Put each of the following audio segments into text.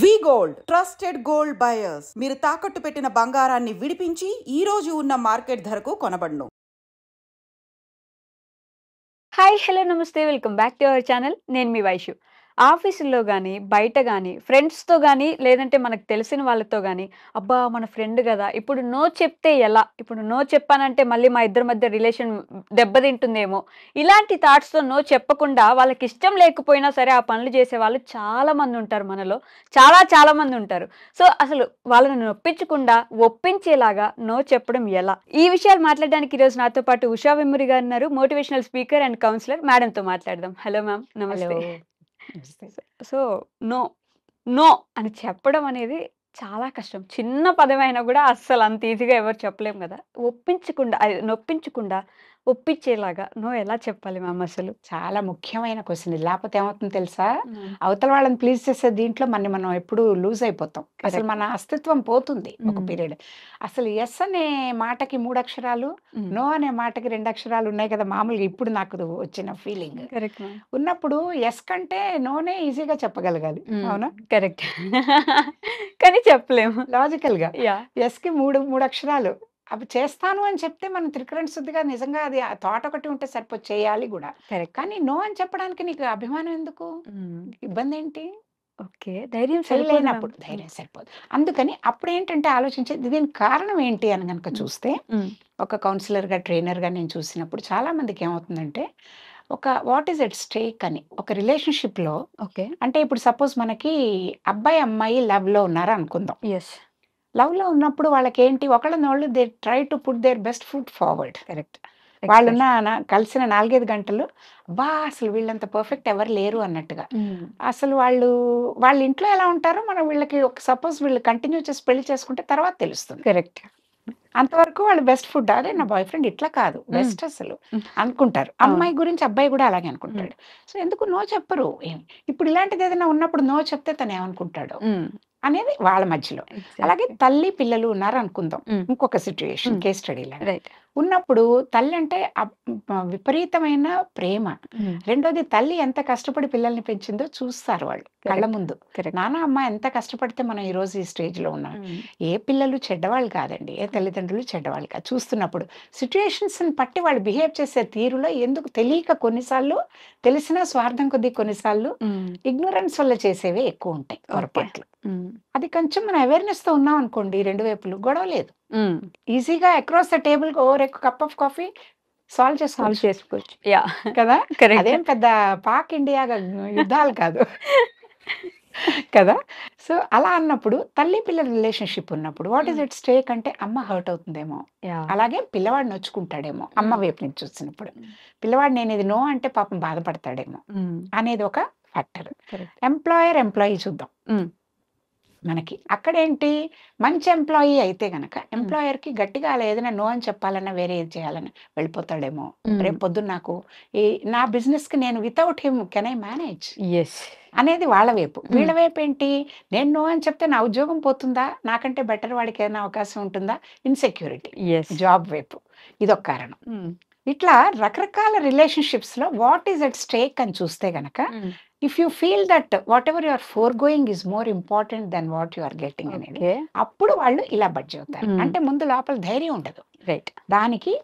వి gold trusted gold buyers. మీరు తాకట్టు పెట్టిన బంగారాన్ని విడిపించి ఈ రోజు ఉన్న మార్కెట్ ధరకు కొనబడును. హాయ్ హలో నమస్తే, welcome back to our channel. నేను మీ వైషు. ఆఫీసుల్లో కానీ, బయట కానీ, ఫ్రెండ్స్తో కానీ, లేదంటే మనకు తెలిసిన వాళ్ళతో కానీ, అబ్బా మన ఫ్రెండ్ కదా, ఇప్పుడు నో చెప్తే ఎలా, ఇప్పుడు నో చెప్పానంటే మళ్ళీ మా ఇద్దరి మధ్య రిలేషన్ దెబ్బతింటుందేమో, ఇలాంటి థాట్స్తో నో చెప్పకుండా వాళ్ళకి ఇష్టం లేకపోయినా సరే ఆ పనులు చేసే వాళ్ళు చాలా మంది ఉంటారు మనలో, చాలా మంది ఉంటారు. సో అసలు వాళ్ళని నొప్పించకుండా ఒప్పించేలాగా నో చెప్పడం ఎలా, ఈ విషయాలు మాట్లాడడానికి ఈరోజు నాతో పాటు ఉషా వెమ్మరి గారు ఉన్నారు, మోటివేషనల్ స్పీకర్ అండ్ కౌన్సిలర్. మేడంతో మాట్లాడదాం. హలో మ్యామ్, నమస్తే. సో నో నో అని చెప్పడం అనేది చాలా కష్టం. చిన్న పదమైనా కూడా అస్సలు అంత ఈజీగా ఎవరు చెప్పలేం కదా. ఒప్పించకుండా, అది నొప్పించకుండా ఒప్పించేలాగా నో ఎలా చెప్పాలి మ్యామ్ అసలు? చాలా ముఖ్యమైన క్వశ్చన్ ఇది. లేకపోతే ఏమవుతుందో తెలుసా, అవతల వాళ్ళని ప్లీజ్ చేసే దీంట్లో మనం ఎప్పుడు లూజ్ అయిపోతాం. అసలు మన అస్తిత్వం పోతుంది ఒక పీరియడ్. అసలు ఎస్ అనే మాటకి 3 అక్షరాలు, నో అనే మాటకి 2 అక్షరాలు ఉన్నాయి కదా మామూలుగా. ఇప్పుడు నాకు వచ్చిన ఫీలింగ్ ఉన్నప్పుడు ఎస్ కంటే నోనే ఈజీగా చెప్పగలగాలి. అవునా? కరెక్ట్. కానీ చెప్పలేము లాజికల్ గా. ఎస్ కి మూడు అక్షరాలు. అవి చేస్తాను అని చెప్తే మనం త్రికరణ శుద్ధిగా నిజంగా అది థాట్ ఒకటి ఉంటే సరిపోదు, చేయాలి కూడా. కానీ నో అని చెప్పడానికి నీకు అభిమానం ఎందుకు? ఇబ్బంది ఏంటి? ఓకే, ధైర్యం చేయలేనప్పుడు ధైర్యం సరిపోదు. అందుకని అప్పుడు ఏంటంటే ఆలోచించేది దీనికి కారణం ఏంటి అని కనుక చూస్తే, ఒక కౌన్సిలర్గా ట్రైనర్గా నేను చూసినప్పుడు చాలా మందికి ఏమవుతుందంటే, ఒక వాట్ ఈస్ ఎట్ స్టేక్ అని ఒక రిలేషన్షిప్లో. ఓకే, అంటే ఇప్పుడు సపోజ్ మనకి అబ్బాయి అమ్మాయి లవ్లో ఉన్నారు అనుకుందాం. ఎస్, లవ్లో ఉన్నప్పుడు వాళ్ళకేంటి, ఒకళ్ళనోళ్ళు they try to put their best foot forward. Correct. వాళ్ళున్న కలిసిన 4-5 గంటలు బా అసలు వీళ్ళంత పర్ఫెక్ట్ ఎవరు లేరు అన్నట్టుగా. అసలు వాళ్ళ ఇంట్లో ఎలా ఉంటారో మనం వీళ్ళకి ఒక సపోజ్ వీళ్ళు కంటిన్యూ చేసి పెళ్లి చేసుకుంటే తర్వాత తెలుస్తుంది. కరెక్ట్. అంతవరకు వాళ్ళు బెస్ట్ ఫుడ్, అదే నా బాయ్ ఫ్రెండ్ ఇట్లా కాదు బెస్ట్ అసలు అనుకుంటారు. అమ్మాయి గురించి అబ్బాయి కూడా అలాగే అనుకుంటాడు. సో ఎందుకు నో చెప్పరు? ఇప్పుడు ఇలాంటిది ఏదైనా ఉన్నప్పుడు నో చెప్తే తను ఏమనుకుంటాడు అనేది వాళ్ళ మధ్యలో. అలాగే తల్లి పిల్లలు ఉన్నారు అనుకుందాం, ఇంకొక సిచ్యుయేషన్ కేస్ స్టడీ లాగా ఉన్నప్పుడు తల్లి అంటే విపరీతమైన ప్రేమ. రెండోది తల్లి ఎంత కష్టపడి పిల్లల్ని పెంచిందో చూస్తారు వాళ్ళు కళ్ళ ముందు. నాన్న అమ్మ ఎంత కష్టపడితే మనం ఈ రోజు ఈ స్టేజ్ లో ఉన్నాం. ఏ పిల్లలు చెడ్డవాళ్ళు కాదండి, ఏ తల్లిదండ్రులు చెడ్డవాళ్ళు కాదు. చూస్తున్నప్పుడు సిచ్యుయేషన్స్ బట్టి వాళ్ళు బిహేవ్ చేసే తీరులో ఎందుకు తెలియక కొన్నిసార్లు, తెలిసినా స్వార్థం కొద్దీ కొన్నిసార్లు ఇగ్నోరెన్స్ వల్ల చేసేవే ఎక్కువ ఉంటాయి పొరపాట్లు. అది కొంచెం మనం అవేర్నెస్ తో ఉన్నాం అనుకోండి, 2 వైపులు గొడవ లేదు, ఈజీగా across the table over cup of coffee solve చేసుకోవచ్చు కదా. అదేం పెద్ద పాక్ ఇండియా యుద్ధాలు కాదు కదా. సో అలా అన్నప్పుడు తల్లి పిల్లల రిలేషన్షిప్ ఉన్నప్పుడు వాట్ ఈస్ ఇట్ స్టేక్ అంటే, అమ్మ హర్ట్ అవుతుందేమో, అలాగే పిల్లవాడు నొచ్చుకుంటాడేమో అమ్మ వైపు నుంచి చూసినప్పుడు. పిల్లవాడు నేను ఇది నో అంటే పాపం బాధపడతాడేమో అనేది ఒక ఫ్యాక్టర్. ఎంప్లాయీ చూద్దాం. మనకి అక్కడేంటి, మంచి ఎంప్లాయీ అయితే గనక ఎంప్లాయర్కి గట్టిగా అలా ఏదైనా నో అని చెప్పాలన్నా, వేరే ఏది చేయాలని వెళ్ళిపోతాడేమో. రేపు పొద్దున్న నాకు నా బిజినెస్ కి నేను without him can I manage అనేది వాళ్ళ వైపు. వీళ్ళ వైపు ఏంటి, నేను నో అని చెప్తే నా ఉద్యోగం పోతుందా, నాకంటే బెటర్ వాడికి ఏదైనా అవకాశం ఉంటుందా, ఇన్సెక్యూరిటీ, జాబ్ వైపు. ఇదొక కారణం. ఇట్లా రకరకాల రిలేషన్షిప్స్ లో వాట్ ఈస్ అట్ స్టేక్ అని చూస్తే గనక, if you feel that whatever your forgoing is more important then what you are getting అనేది, అప్పుడు వాళ్ళు ఇలా బడ్జ్ అవుతారు. అంటే ముందు లోపల ధైర్యం ఉండదు. రైట్. దానికి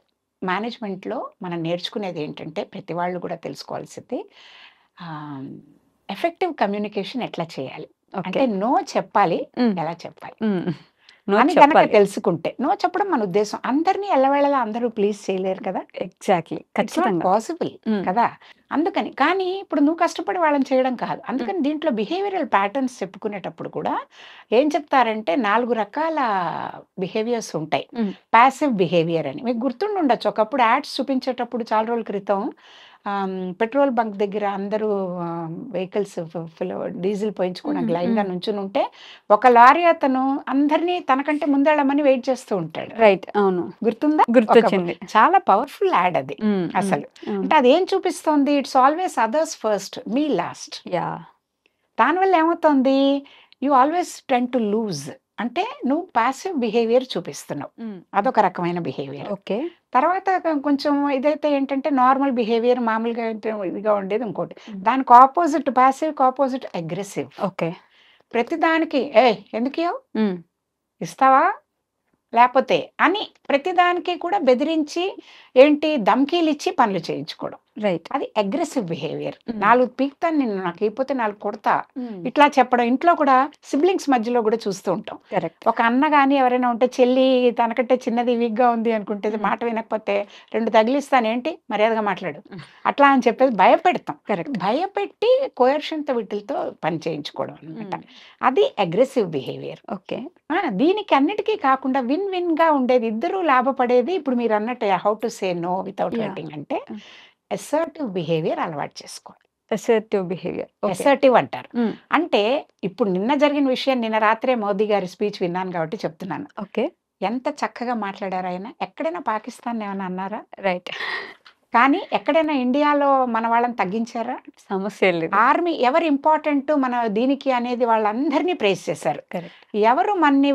మేనేజ్మెంట్ లో మనం నేర్చుకునేది ఏంటంటే, ప్రతి వాళ్ళు కూడా తెలుసుకోవాల్సింది ఎఫెక్టివ్ కమ్యూనికేషన్ ఎట్లా చేయాలి. అంటే నో చెప్పాలి, ఎలా చెప్పాలి అని కనుక తెలుసుకుంటే. నో చెప్పడం మన ఉద్దేశం. అందరినీ ఎల్లవేళలా అందరూ ప్లీజ్ చేయలేరు కదా. ఎగ్జాక్ట్లీ, ఖచ్చితంగా పాసిబుల్ కదా. అందుకని కానీ ఇప్పుడు నువ్వు కష్టపడి వాళ్ళని చేయడం కాదు. అందుకని దీంట్లో బిహేవియరల్ ప్యాటర్న్స్ చెప్పుకునేటప్పుడు కూడా ఏం చెప్తారంటే, 4 రకాల బిహేవియర్స్ ఉంటాయి. ప్యాసివ్ బిహేవియర్ అని మీకు గుర్తుండి ఉండొచ్చు. ఒకప్పుడు యాడ్స్ చూపించేటప్పుడు చాలా రోజుల క్రితం పెట్రోల్ బంక్ దగ్గర అందరూ వెహికల్స్ డీజిల్ పోయించుకోవడానికి లైన్గా నుంచుని ఉంటే, ఒక లారీ అతను అందరినీ తనకంటే ముందెళ్ళమని వెయిట్ చేస్తూ ఉంటాడు. రైట్, అవును, గుర్తుందా? గుర్తొచ్చింది. చాలా పవర్ఫుల్ యాడ్ అది అసలు. అంటే అదేం చూపిస్తోంది, it's always others first, me last. దానివల్ల ఏమవుతుంది, you always tend to lose. అంటే నువ్వు పాసివ్ బిహేవియర్ చూపిస్తున్నావు, అదొక రకమైన బిహేవియర్. ఓకే. తర్వాత కొంచెం ఇదైతే ఏంటంటే నార్మల్ బిహేవియర్ మామూలుగా ఇదిగా ఉండేది ఇంకోటి. దానికి opposite passive opposite aggressive. Okay. ప్రతిదానికి ఎందుకు ఇస్తావా లేకపోతే అని ప్రతిదానికి కూడా బెదిరించి ఏంటి ధమ్కీలు ఇచ్చి పనులు చేయించుకోవడం. రైట్. అది అగ్రెసివ్ బిహేవియర్. 4 పీక్తాను నిన్ను, నాకు అయిపోతే 4 కొడతా, ఇట్లా చెప్పడం. ఇంట్లో కూడా సిబ్లింగ్స్ మధ్యలో కూడా చూస్తూ ఉంటాం. కరెక్ట్. ఒక అన్న కానీ ఎవరైనా ఉంటే చెల్లి తనకంటే చిన్నది వీక్గా ఉంది అనుకుంటే మాట వినకపోతే 2 తగిలిస్తాను, ఏంటి మర్యాదగా మాట్లాడు అట్లా అని చెప్పేసి భయపెడతాం. కరెక్ట్. భయపెట్టి కోయర్షన్తో వీటితో పని చేయించుకోవడం అనమాట. అది అగ్రెసివ్ బిహేవియర్. ఓకే. దీనికి అన్నిటికీ కాకుండా విన్ విన్ గా ఉండేది, ఇద్దరు లాభపడేది. ఇప్పుడు మీరు అన్నట్టు how to say no without hurting అంటే అసర్టివ్ బిహేవియర్ అలవాటు చేసుకోవాలి. Assertive behaviour. అసర్టివ్ అంటారు. అంటే ఇప్పుడు నిన్న జరిగిన విషయం, నిన్న రాత్రే మోదీ గారి స్పీచ్ విన్నాను కాబట్టి చెప్తున్నాను. ఓకే. ఎంత చక్కగా మాట్లాడారు ఆయన. ఎక్కడైనా పాకిస్తాన్ ఏమైనా అన్నారా? రైట్. కానీ ఎక్కడైనా ఇండియాలో మన వాళ్ళని తగ్గించారా? సమస్య లేదు. ఆర్మీ ఎవరు ఇంపార్టెంట్ మన దీనికి అనేది వాళ్ళందరినీ ప్రైజ్ చేశారు. కరెక్ట్. ఎవరు మనని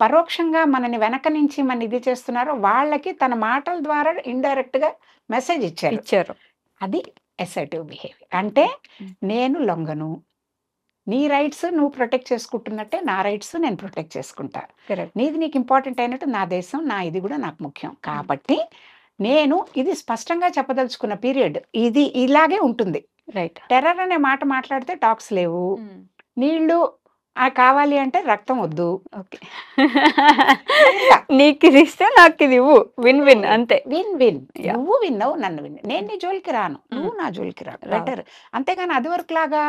పరోక్షంగా మనని వెనక నుంచి మన ఇది చేస్తున్నారో వాళ్ళకి తన మాటల ద్వారా ఇండైరెక్ట్ గా మెసేజ్ ఇచ్చారు. అది అసర్టివ్ బిహేవియర్. అంటే నేను లొంగను, నీ రైట్స్ నువ్వు ప్రొటెక్ట్ చేసుకుంటున్నట్టే నా రైట్స్ నేను ప్రొటెక్ట్ చేసుకుంటా. నీది నీకు ఇంపార్టెంట్ అయినట్టు నా దేశం నా ఇది కూడా నాకు ముఖ్యం. కాబట్టి నేను ఇది స్పష్టంగా చెప్పదలుచుకున్న పీరియడ్ ఇది ఇలాగే ఉంటుంది. రైట్. టెర్రర్ అనే మాట మాట్లాడితే టాక్స్ లేవు, నీళ్లు కావాలి అంటే రక్తం వద్దు. ఓకే. నీకు ఇది ఇస్తే నాకు ఇది ఇవ్వు. విన్ విన్ అంతే. Win win. నువ్వు విన్నావు, నన్ను విన్, నేను నీ జోలికి రాను, నువ్వు నా జోలికి రా. బెటర్. అంతేగాని అది వరకు లాగా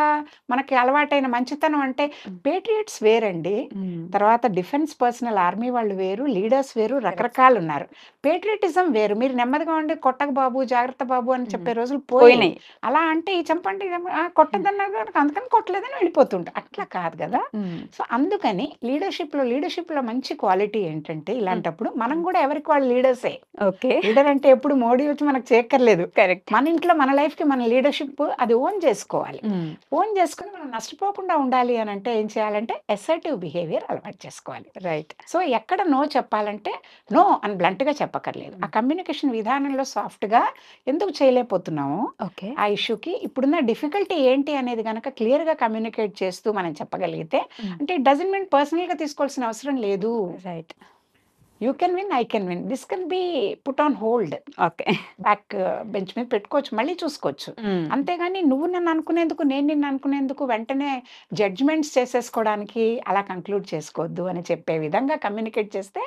మనకి అలవాటైన మంచితనం అంటే పేట్రియట్స్ వేరండి. తర్వాత డిఫెన్స్ పర్సనల్ ఆర్మీ వాళ్ళు వేరు, లీడర్స్ వేరు, రకరకాలు ఉన్నారు. పేట్రియటిజం వేరు. మీరు నెమ్మదిగా ఉండి కొట్టక బాబు జాగ్రత్త బాబు అని చెప్పే రోజులు పోయినాయి. అలా అంటే ఈ చంపండి కొట్టదన్నారు అందుకని కొట్టలేదని వెళ్ళిపోతుంటా. అట్లా కాదు కదా. సో అందుకని లీడర్షిప్ లో మంచి క్వాలిటీ ఏంటంటే ఇలాంటప్పుడు మనం కూడా ఎవరికి వాళ్ళు లీడర్సే. ఓకే. లీడర్ అంటే ఎప్పుడు మోడీ వచ్చి మనకు చేయక్కర్లేదు. కరెక్ట్. మన ఇంట్లో మన లైఫ్ కి మన లీడర్షిప్ అది ఓన్ చేసుకోవాలి. ఓన్ చేసుకుని మనం నష్టపోకుండా ఉండాలి అని అంటే ఏం చేయాలంటే అసర్టివ్ బిహేవియర్ అలవాటు చేసుకోవాలి. రైట్. సో ఎక్కడ నో చెప్పాలంటే నో అని బ్లంట్ గా చెప్పక్కర్లేదు. ఆ కమ్యూనికేషన్ విధానంలో సాఫ్ట్ గా ఎందుకు చేయలేకపోతున్నాము ఆ ఇష్యూకి ఇప్పుడున్న డిఫికల్టీ ఏంటి అనేది కనుక క్లియర్ గా కమ్యూనికేట్ చేస్తూ మనం చెప్పగలిగితే, అంటే ఇట్ డజంట్ మీన్ పర్సనల్ గా తీసుకోవాల్సిన అవసరం లేదు. Right. You can win, I can win, this can be put on hold. Okay. Back bench మీద పెట్టుకోవచ్చు, మళ్ళీ చూసుకోవచ్చు. అంతేగాని నువ్వు నన్ను అనుకునేందుకు నేను నిన్ను అనుకునేందుకు వెంటనే జడ్జ్మెంట్స్ చేసేసుకోవడానికి అలా కంక్లూడ్ చేసుకోవద్దు అని చెప్పే విధంగా కమ్యూనికేట్ చేస్తే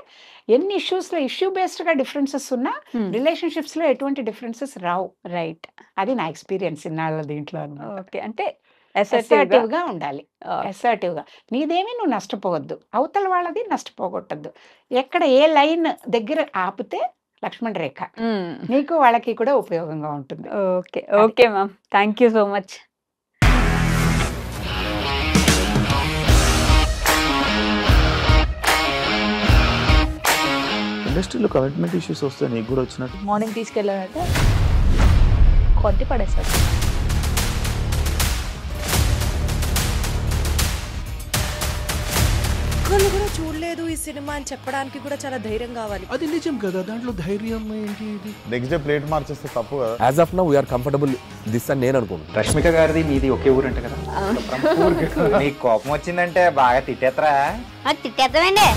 ఎన్ని ఇష్యూస్లో ఇష్యూ బేస్డ్గా డిఫరెన్సెస్ ఉన్నా రిలేషన్షిప్స్లో ఎటువంటి డిఫరెన్సెస్ రావు. రైట్. అది నా ఎక్స్పీరియన్స్ ఇన్నాళ్ళ దీంట్లో. ఓకే. అంటే అసర్టివ్ గా ఉండాలి. అసర్టివ్ గా నీదేమీ నువ్వు నష్టపోవద్దు, అవతల వాళ్ళది నష్టపోగొట్టద్దు. ఎక్కడ ఏ లైన్ దగ్గర ఆపితే లక్ష్మణ్ రేఖ నీకు వాళ్ళకి కూడా ఉపయోగంగా ఉంటుంది. Okay. Okay ma'am, thank you so much. ఇండస్ట్రీలో కమిట్మెంట్ ఇష్యూస్ వస్తే నీకు కూడా వచ్చినట్టు మార్నింగ్ తీసుకెళ్ళాలంటే కొట్టి పడేస్తారు. ఒక్కళ్ళు కూడా చూడలేదు ఈ సినిమా అని చెప్పడానికి కూడా చాలా ధైర్యం కావాలి. అది నిజం కదా, దాంట్లో ధైర్యం ఏంటి? ఇది నెక్స్ట్ డే ప్లేట్ మార్చేస్తే తప్పు కదా. As of now we are comfortable this అని నేను అనుకుంటున్నాను. రష్మిక గారిది మీది ఒకే ఊరు అంట కదా. నీకు కోపం వచ్చిందంటే బాగా తిట్టేత్తరా? తిట్టేద్దామండి.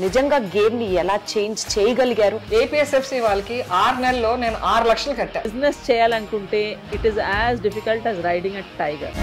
నిజంగా గేమ్ ని ఎలా చేంజ్ చేయగలిగారు? ఏపీఎస్ఎఫ్సి వాళ్ళకి 6 నెలల్లో నేను 6 లక్షలు కట్టా. బిజినెస్ చేయాలనుకుంటే it is as difficult as riding a tiger.